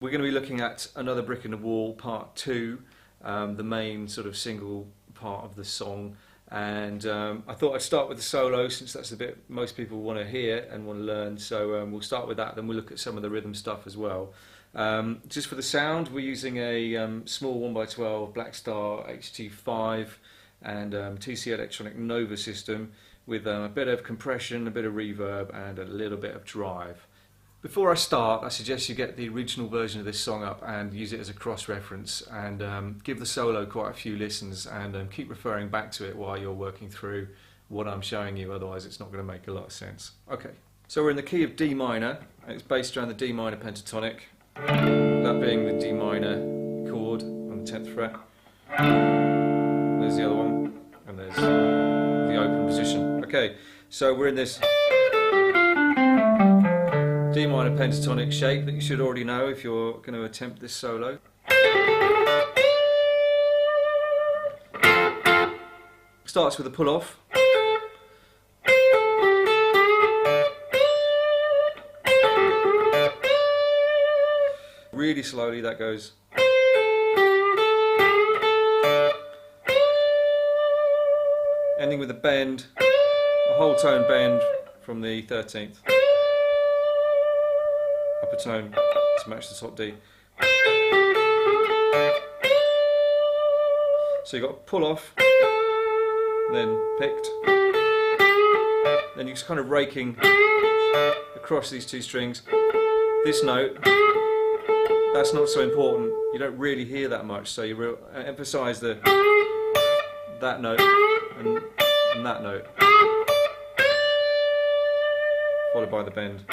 We're going to be looking at Another Brick in the Wall Part 2, the main sort of single part of the song, and I thought I'd start with the solo since that's the bit most people want to hear and want to learn, so we'll start with that, then we'll look at some of the rhythm stuff as well. Just for the sound, we're using a small 1x12 Blackstar HT5 and TC Electronic Nova system with a bit of compression, a bit of reverb and a little bit of drive. Before I start, I suggest you get the original version of this song up and use it as a cross-reference and give the solo quite a few listens and keep referring back to it while you're working through what I'm showing you, otherwise it's not going to make a lot of sense. Okay, so we're in the key of D minor, and it's based around the D minor pentatonic, that being the D minor chord on the 10th fret. There's the other one, and there's the open position. Okay, so we're in this D minor pentatonic shape that you should already know if you're going to attempt this solo. Starts with a pull off. Really slowly that goes. Ending with a bend, a whole tone bend from the 13th. Upper tone to match the top D. So you've got pull off, then picked, then you're just kind of raking across these two strings. This note, that's not so important, you don't really hear that much, so you emphasise that note and that note, followed by the bend.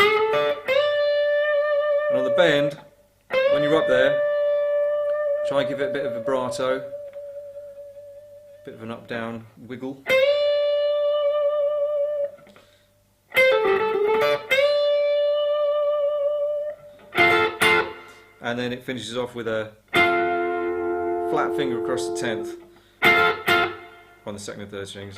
And on the bend, when you're up there, try and give it a bit of vibrato, a bit of an up-down wiggle. And then it finishes off with a flat finger across the 10th on the second and third strings.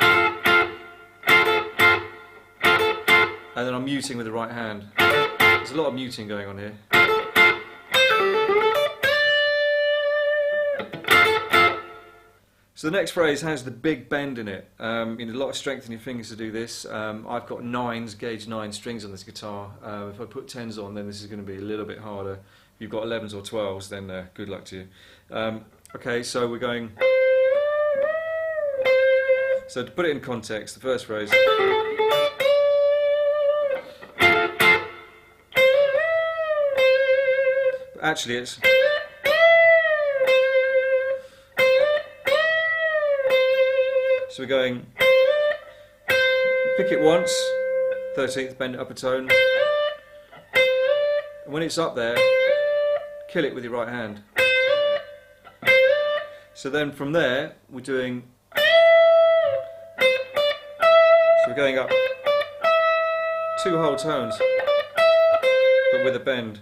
And then I'm muting with the right hand. There's a lot of muting going on here. So the next phrase has the big bend in it. You need a lot of strength in your fingers to do this. I've got gauge 9 strings on this guitar. If I put 10s on, then this is going to be a little bit harder. If you've got 11s or 12s, then good luck to you. Okay, so we're going... So to put it in context, the first phrase... Actually it's... So we're going... Pick it once, 13th, bend it up a tone. And when it's up there, kill it with your right hand. So then from there, we're doing... So we're going up 2 whole tones, but with a bend.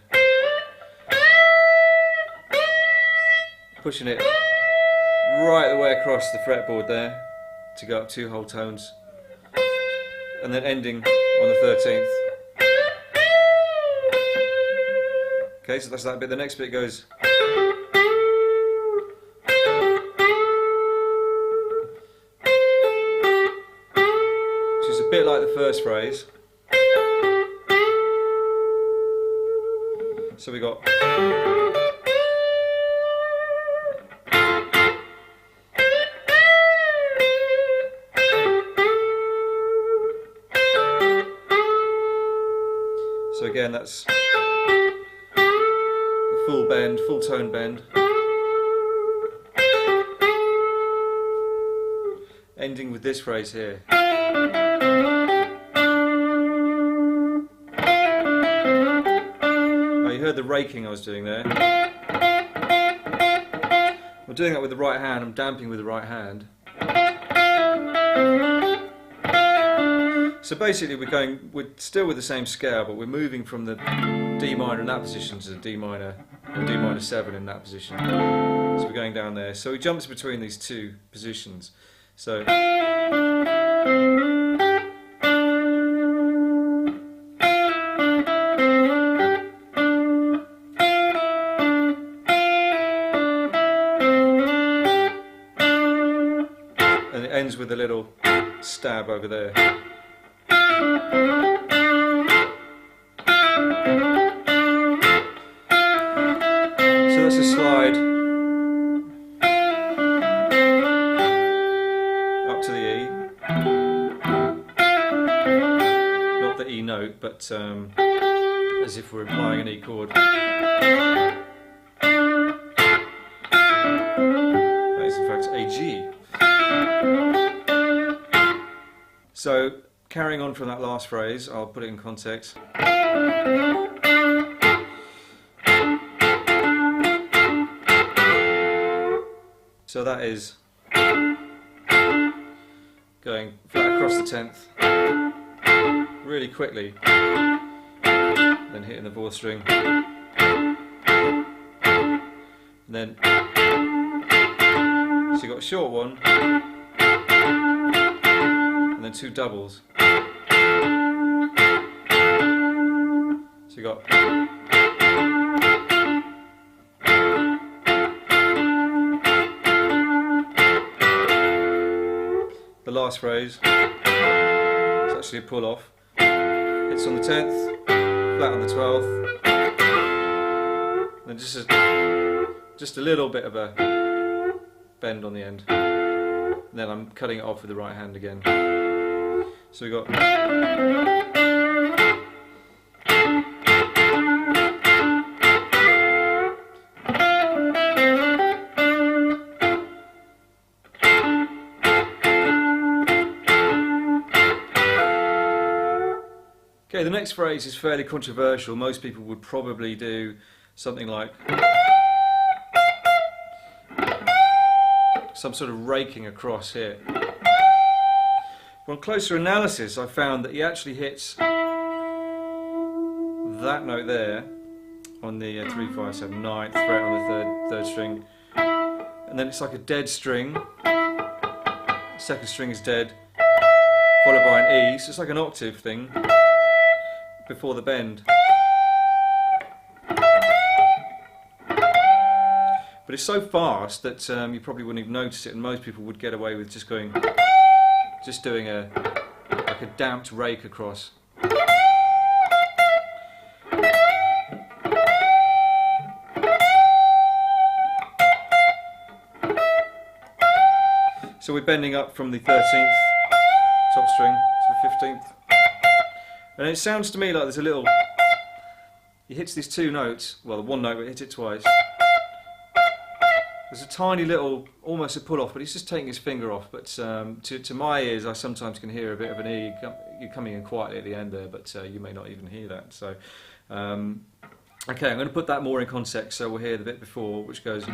Pushing it right the way across the fretboard there to go up 2 whole tones, and then ending on the 13th. Okay, so that's that bit. The next bit goes. Which is a bit like the first phrase. So we got. So again, that's a full bend, full tone bend, ending with this phrase here. Now you heard the raking I was doing there. I'm doing that with the right hand, I'm damping with the right hand. So basically we're still with the same scale, but we're moving from the D minor in that position to the D minor, or D minor 7 in that position. So we're going down there. So he jumps between these two positions. So ends with a little stab over there. So that's a slide up to the E. Not the E note, but as if we're applying an E chord. That is in fact a G. So carrying on from that last phrase, I'll put it in context. So that is going flat across the 10th really quickly, then hitting the 4th string, and then so you got a short one and then 2 doubles, so you got the last phrase. It's actually a pull off. It's on the 10th, flat on the 12th, and just a little bit of a bend on the end. And then I'm cutting it off with the right hand again. So we got okay, the next phrase is fairly controversial. Most people would probably do something like some sort of raking across here. On closer analysis, I found that he actually hits that note there on the 3, 5, 7, 9th fret on the third string, and then it's like a dead string. Second string is dead, followed by an E, so it's like an octave thing before the bend. But it's so fast that you probably wouldn't even notice it, and most people would get away with just doing like a damped rake across. So we're bending up from the 13th top string to the 15th. And it sounds to me like there's a little, he hits these 2 notes, well, the 1 note, but he hits it twice. There's a tiny little, almost a pull off, but he's just taking his finger off. But to my ears, I sometimes can hear a bit of an E. You're coming in quietly at the end there, but you may not even hear that. So, okay, I'm going to put that more in context, so we'll hear the bit before, which goes.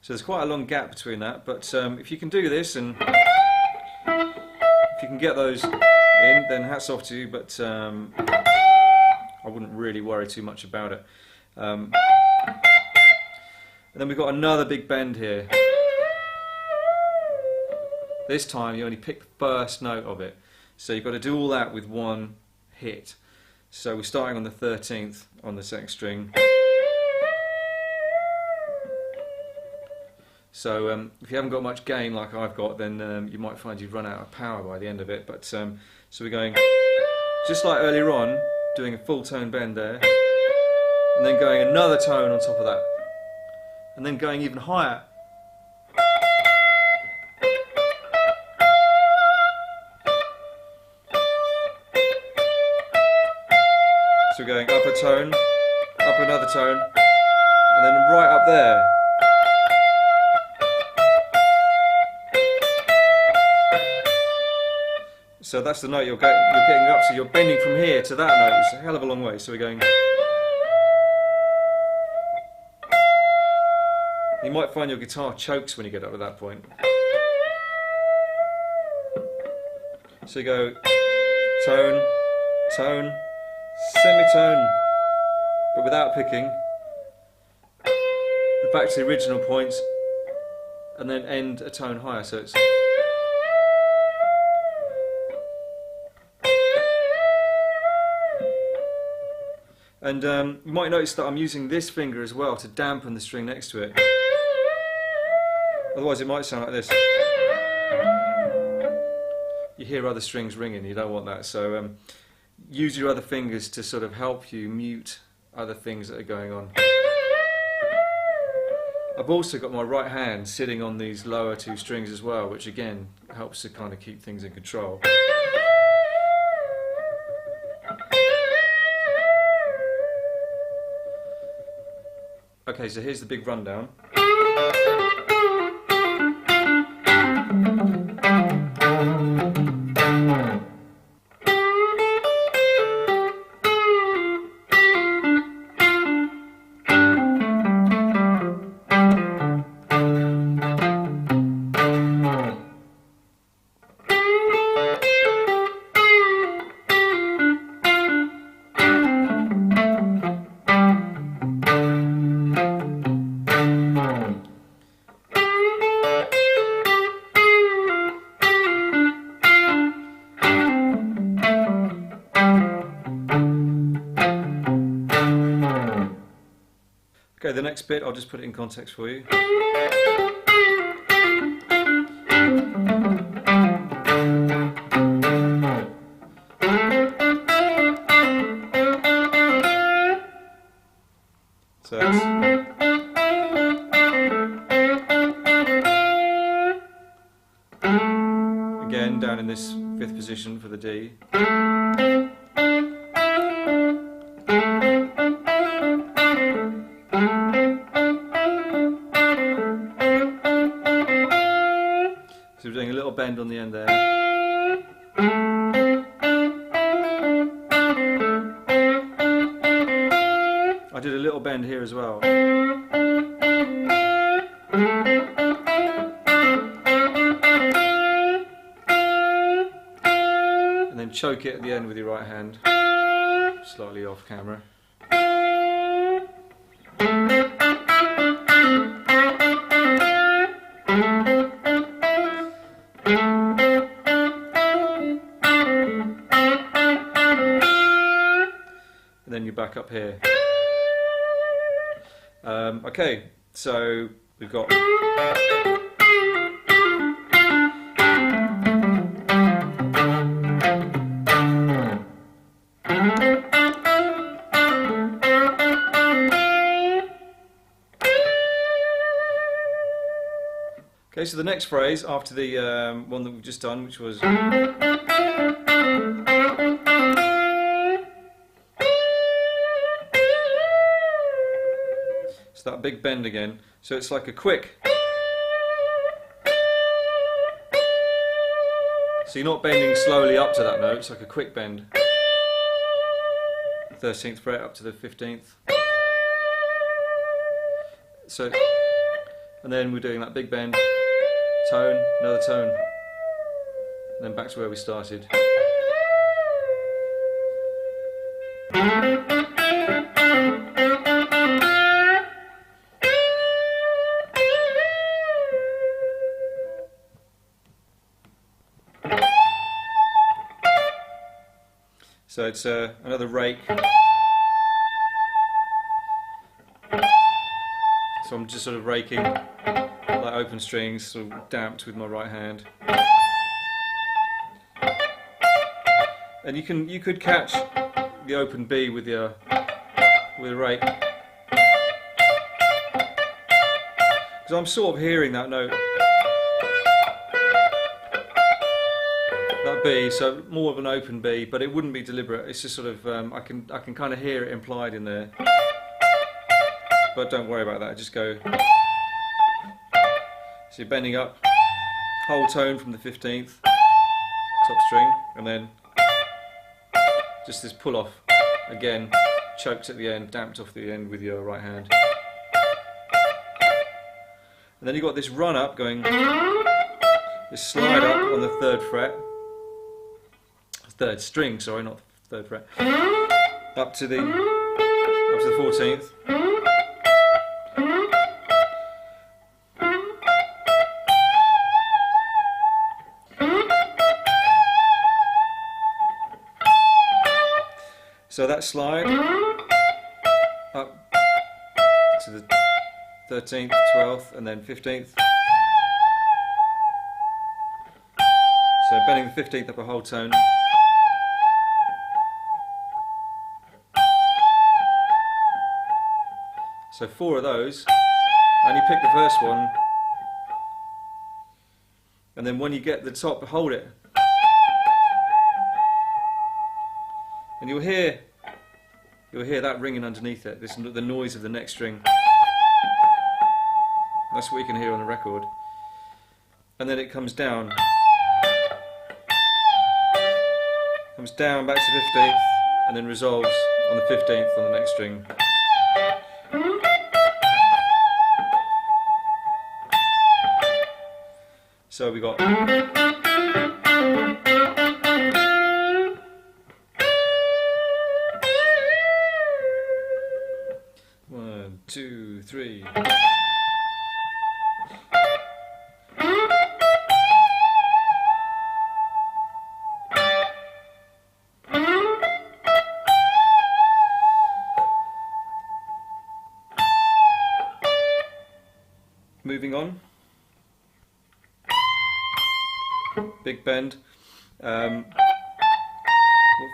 So there's quite a long gap between that, but if you can do this and if you can get those in, then hats off to you, but I wouldn't really worry too much about it. And then we've got another big bend here. This time you only pick the first note of it, so you've got to do all that with 1 hit. So we're starting on the 13th on the 2nd string. So if you haven't got much gain like I've got, then you might find you'd run out of power by the end of it. But so we're going just like earlier on, doing a full tone bend there, and then going another tone on top of that, and then going even higher. So we're going up a tone, up another tone, and then right up there. So that's the note you're getting up, so you're bending from here to that note. It's a hell of a long way, so we're going. You might find your guitar chokes when you get up to that point. So you go tone, tone, semitone, but without picking. Back to the original points, and then end a tone higher, so it's. And you might notice that I'm using this finger as well to dampen the string next to it. Otherwise it might sound like this. You hear other strings ringing, you don't want that. So use your other fingers to sort of help you mute other things that are going on. I've also got my right hand sitting on these lower two strings as well, which again helps to kind of keep things in control. Okay, so here's the big rundown. Okay, the next bit, I'll just put it in context for you. So again, down in this fifth position for the D. So we're doing a little bend on the end there. I did a little bend here as well. And then choke it at the end with your right hand, slightly off camera. And then you're back up here. Okay, so we've got okay, so the next phrase after the one that we've just done, which was so that big bend again. So it's like a quick. So you're not bending slowly up to that note, it's like a quick bend. 13th fret up to the 15th. So, and then we're doing that big bend, tone, another tone, and then back to where we started. So it's another rake. So I'm just sort of raking like open strings, sort of damped with my right hand. And you could catch the open B with a rake. Because I'm sort of hearing that note. That B, so more of an open B, but it wouldn't be deliberate. It's just sort of I can kind of hear it implied in there, but don't worry about that. Just go. So you're bending up, whole tone from the 15th, top string, and then just this pull off again, choked at the end, damped off the end with your right hand, and then you've got this run up going, this slide up on the 3rd fret. 3rd string, sorry, not 3rd fret, up to the 14th, so that slide, 13th, 12th, and then 15th. So bending the 15th up a whole tone. So 4 of those, and you pick the first one, and then when you get the top, hold it, and you'll hear that ringing underneath it. This is the noise of the next string. That's what you can hear on the record. And then it comes down back to 15th, and then resolves on the 15th on the next string. So we got 1, 2, 3. Moving on. Big bend. What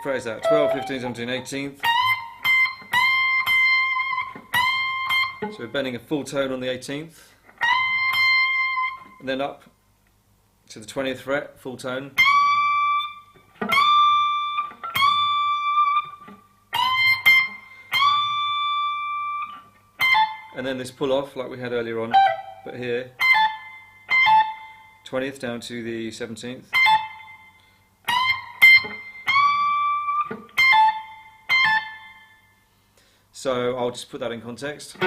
phrase is that? 12, 15, 17, 18th. So we're bending a full tone on the 18th. And then up to the 20th fret, full tone. And then this pull off like we had earlier on, but here. 20th down to the 17th. So I'll just put that in context.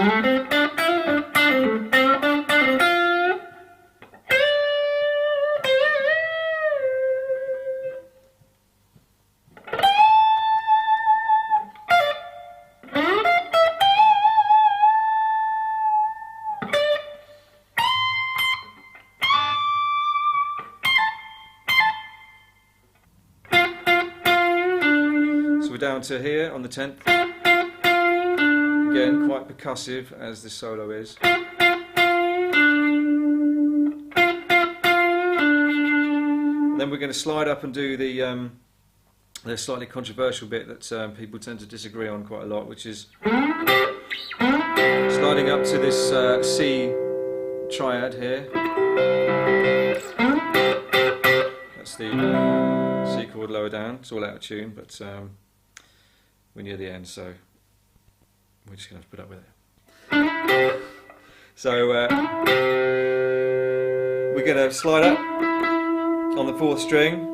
Down to here on the 10th. Again, quite percussive as the solo is. And then we're going to slide up and do the slightly controversial bit that people tend to disagree on quite a lot, which is sliding up to this C triad here. That's the C chord lower down. It's all out of tune, but we're near the end, so we're just going to have to put up with it. So we're going to slide up on the 4th string,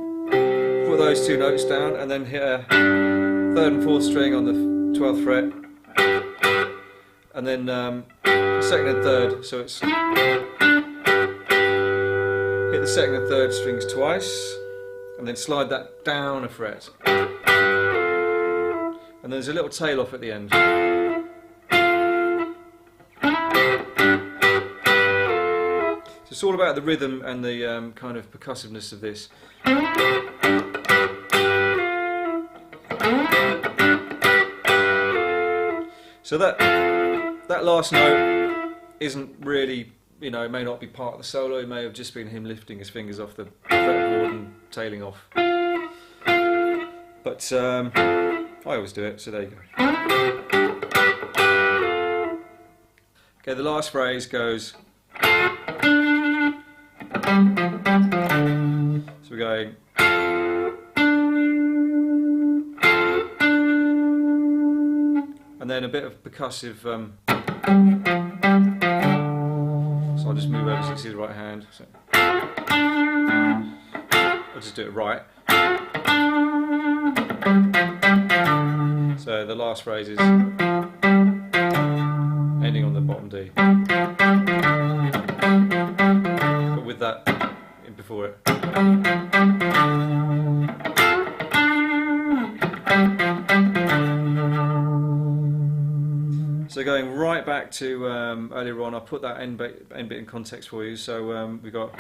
put those 2 notes down, and then hit a 3rd and 4th string on the 12th fret, and then 2nd and 3rd. So it's hit the 2nd and 3rd strings twice, and then slide that down a fret. And there's a little tail off at the end. So it's all about the rhythm and the kind of percussiveness of this. So that last note isn't really, you know, it may not be part of the solo, it may have just been him lifting his fingers off the fretboard and tailing off. But I always do it, so there you go. Okay, the last phrase goes. So we're going. And then a bit of percussive. So I'll just move over so you can see the right hand. So I'll just do it right. So the last phrase is ending on the bottom D, but with that in before it. So going right back to earlier on, I'll put that end bit in context for you. So we got.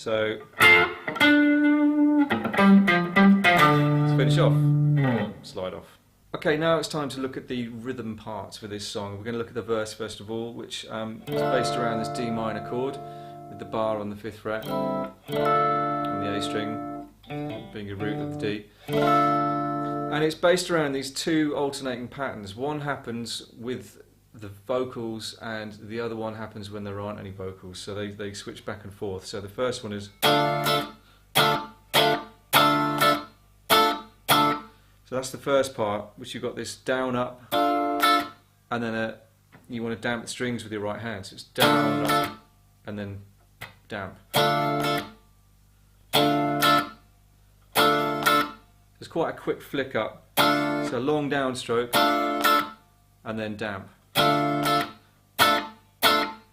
So let's finish off, slide off. Okay, now it's time to look at the rhythm parts for this song. We're going to look at the verse first of all, which is based around this D minor chord with the bar on the 5th fret on the A string being a root of the D. And it's based around these two alternating patterns. One happens with the vocals and the other one happens when there aren't any vocals. So they switch back and forth. So the first one is... So that's the first part, which you've got this down, up, and then you want to damp the strings with your right hand. So it's down, up, and then damp. It's quite a quick flick up. So long downstroke, and then damp. And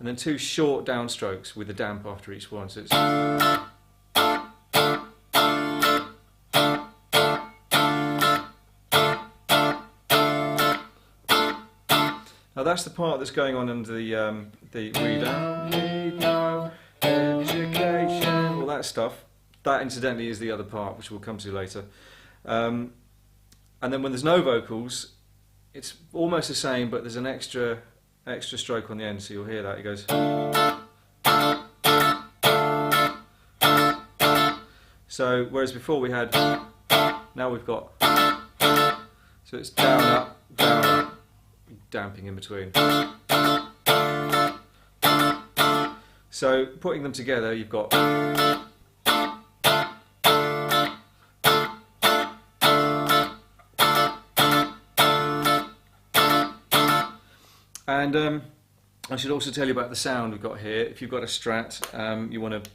then two short downstrokes with the damp after each one. So it's... Now that's the part that's going on under the we don't need no education, all that stuff. That incidentally is the other part, which we'll come to later. And then when there's no vocals, it's almost the same, but there's an extra stroke on the end, so you'll hear that. It goes. So whereas before we had, now we've got. So it's down, up, damping in between. So putting them together, you've got. And I should also tell you about the sound we've got here. If you've got a Strat, you want to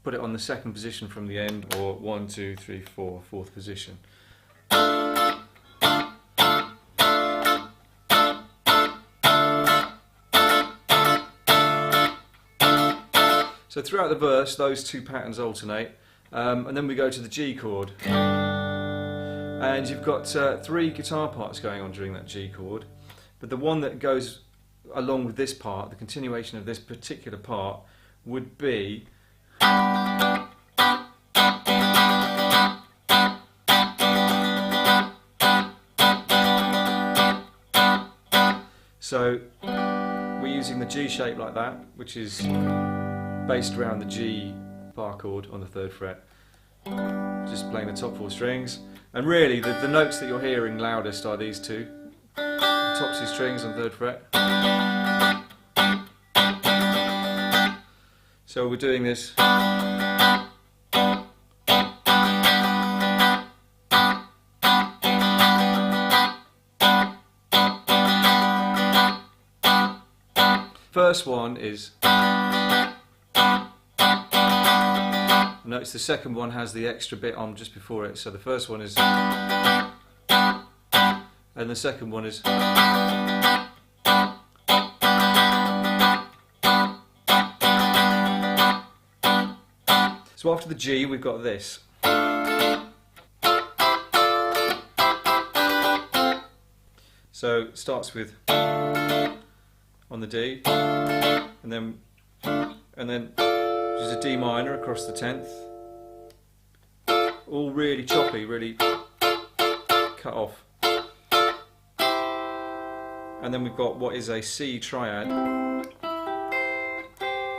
put it on the 2nd position from the end, or 1, 2, 3, 4, 4th position. So throughout the verse, those two patterns alternate, and then we go to the G chord. And you've got 3 guitar parts going on during that G chord, but the one that goes along with this part, the continuation of this particular part, would be so we're using the G shape like that, which is based around the G bar chord on the 3rd fret, just playing the top 4 strings. And really the notes that you're hearing loudest are these two, the top 2 strings on 3rd fret. So we're doing this. First one is. Notice the second one has the extra bit on just before it. So the first one is. And the second one is. So after the G, we've got this. So it starts with on the D, and then just a D minor across the 10th. All really choppy, really cut off. And then we've got what is a C triad,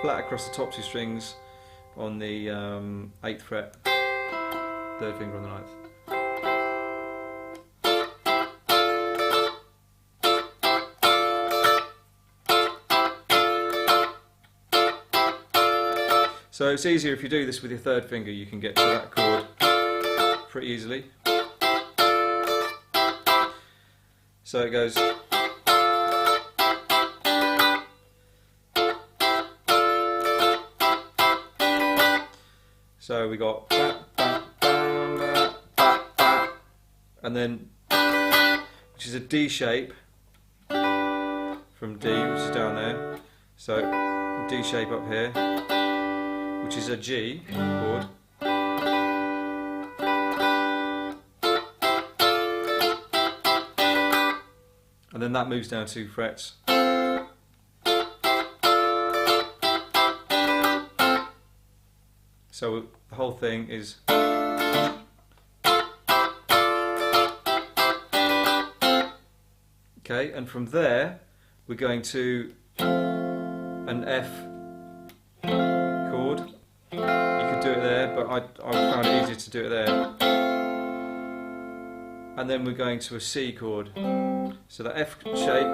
flat across the top 2 strings on the 8th fret, 3rd finger on the 9th. So it's easier if you do this with your 3rd finger, you can get to that chord pretty easily. So it goes. So we got and then, which is a D shape from D, which is down there. So D shape up here, which is a G chord. And then that moves down 2 frets. So the whole thing is. Okay, and from there we're going to an F chord. You could do it there, but I found it easier to do it there. And then we're going to a C chord. So the F shape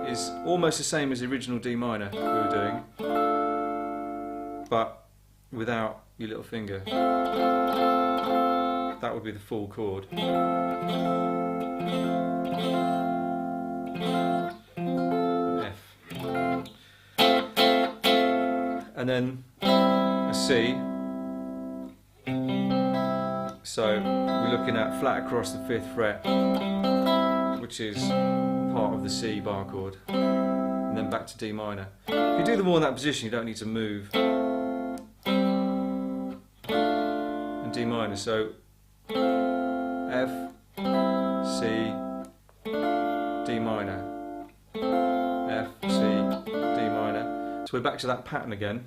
is almost the same as the original D minor we were doing, but without your little finger. That would be the full chord. And then a C. So we're looking at flat across the 5th fret, which is part of the C bar chord, and then back to D minor. If you do them all in that position, you don't need to move. And D minor, so F, C, D minor, F, C, D minor. So we're back to that pattern again.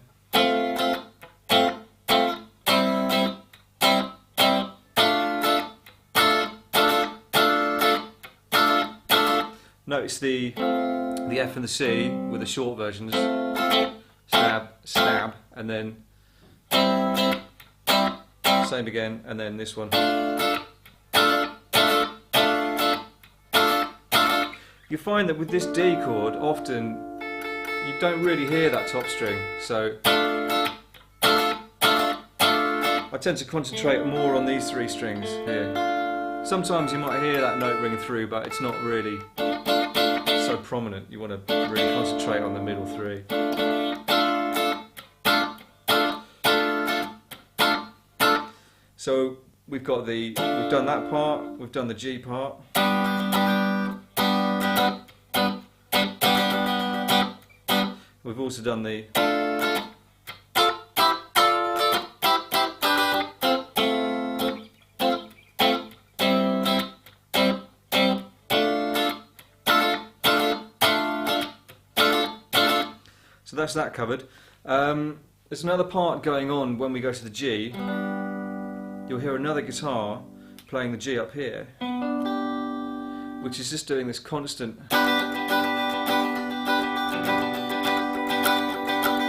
Notice the F and the C with the short versions, stab, stab, and then same again, and then this one. You find that with this D chord, often you don't really hear that top string, so I tend to concentrate more on these 3 strings here. Sometimes you might hear that note ring through, but it's not really so prominent. You want to really concentrate on the middle 3. So we've done that part, we've done the G part. We've also done the so that's that covered. There's another part going on when we go to the G. You'll hear another guitar playing the G up here, which is just doing this constant.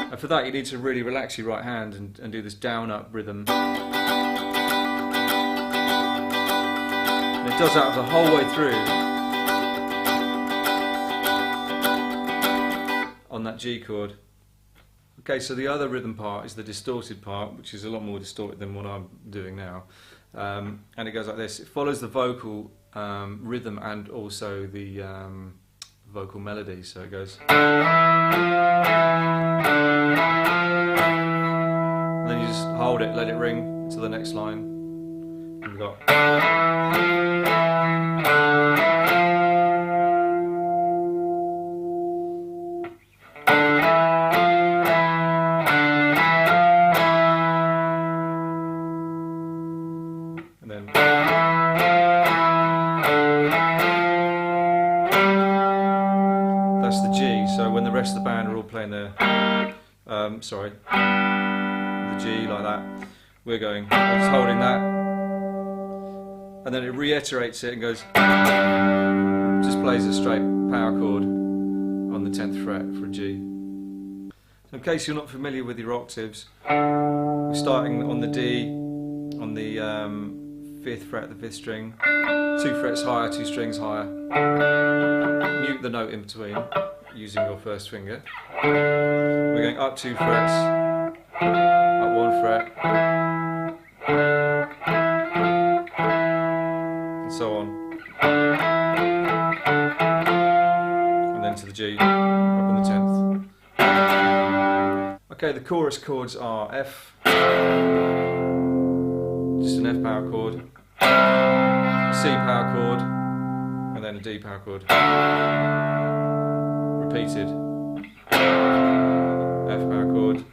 And for that you need to really relax your right hand and do this down-up rhythm. And it does that the whole way through on that G chord. Okay, so the other rhythm part is the distorted part, which is a lot more distorted than what I'm doing now. And it goes like this. It follows the vocal rhythm and also the vocal melody. So it goes. And then you just hold it, let it ring to the next line. And we've got. That's the G, so when the rest of the band are all playing the G like that, we're just holding that, and then it reiterates it and goes, just plays a straight power chord on the 10th fret for a G. So in case you're not familiar with your octaves, we're starting on the D, on the 5th fret, the 5th string, 2 frets higher, 2 strings higher. Mute the note in between using your first finger. We're going up 2 frets, up 1 fret, and so on. And then to the G, up on the 10th. Okay, the chorus chords are F, just an F power chord, C power chord, and then a D power chord. Repeated. F power chord,